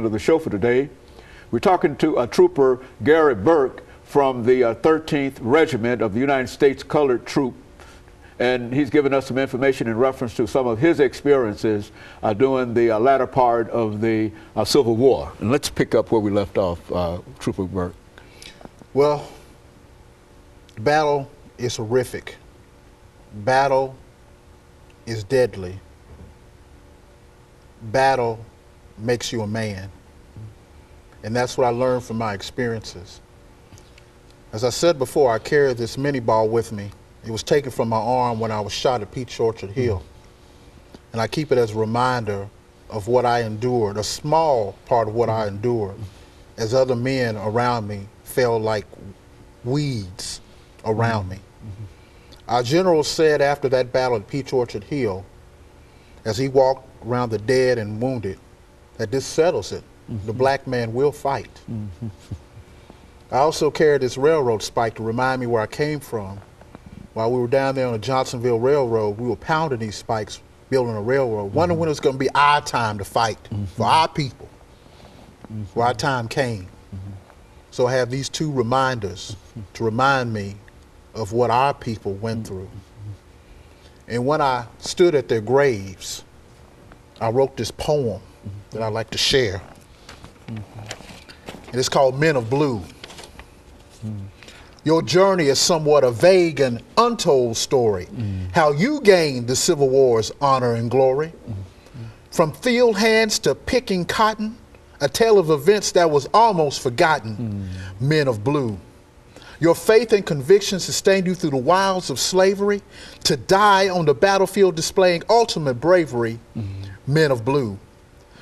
Of the show for today. We're talking to Trooper Gary Burke from the 13th Regiment of the United States Colored Troop, and he's given us some information in reference to some of his experiences during the latter part of the Civil War. And let's pick up where we left off, Trooper Burke. Well, battle is horrific. Battle is deadly. Battle makes you a man. And that's what I learned from my experiences. As I said before, I carried this mini ball with me. It was taken from my arm when I was shot at Peach Orchard Hill. And I keep it as a reminder of what I endured, a small part of what I endured, as other men around me fell like weeds around me. Our general said after that battle at Peach Orchard Hill, as he walked around the dead and wounded, that this settles it. The black man will fight. I also carried this railroad spike to remind me where I came from. While we were down there on the Johnsonville Railroad, we were pounding these spikes, building a railroad, wondering when it was going to be our time to fight for our people. Well, our time came. So I have these two reminders to remind me of what our people went through. And when I stood at their graves, I wrote this poem that I'd like to share. And it's called Men of Blue. Your journey is somewhat a vague and untold story, how you gained the Civil War's honor and glory. From field hands to picking cotton, a tale of events that was almost forgotten. Men of Blue. Your faith and conviction sustained you through the wilds of slavery, to die on the battlefield displaying ultimate bravery. Men of Blue.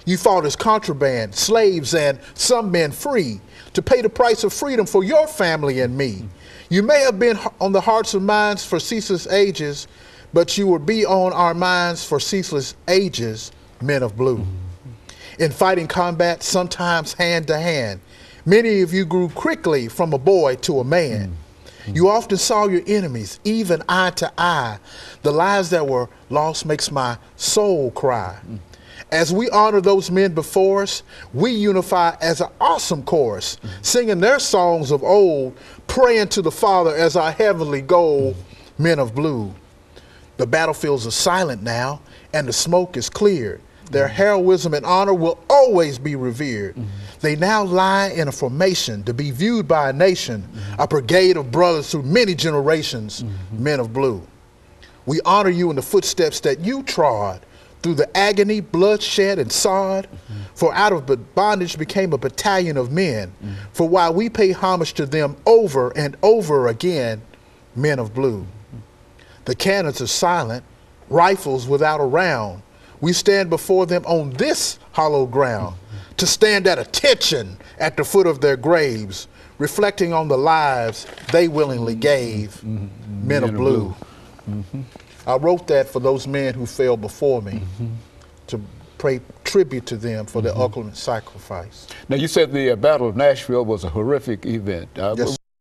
You fought as contraband, slaves, and some men free, to pay the price of freedom for your family and me. You may have been on the hearts and minds for ceaseless ages, but you will be on our minds for ceaseless ages, men of blue. In fighting combat, sometimes hand to hand, many of you grew quickly from a boy to a man. You often saw your enemies, even eye to eye. The lives that were lost makes my soul cry. As we honor those men before us, we unify as an awesome chorus, singing their songs of old, praying to the Father as our heavenly goal, men of blue. The battlefields are silent now, and the smoke is cleared. Their heroism and honor will always be revered. They now lie in a formation to be viewed by a nation, a brigade of brothers through many generations, men of blue. We honor you in the footsteps that you trod, through the agony, bloodshed, and sod. For out of bondage became a battalion of men. For while we pay homage to them over and over again, men of blue. The cannons are silent, rifles without a round. We stand before them on this hollow ground, to stand at attention at the foot of their graves, reflecting on the lives they willingly gave, men of blue. I wrote that for those men who fell before me, to pay tribute to them for their ultimate sacrifice. Now, you said the Battle of Nashville was a horrific event. Yes,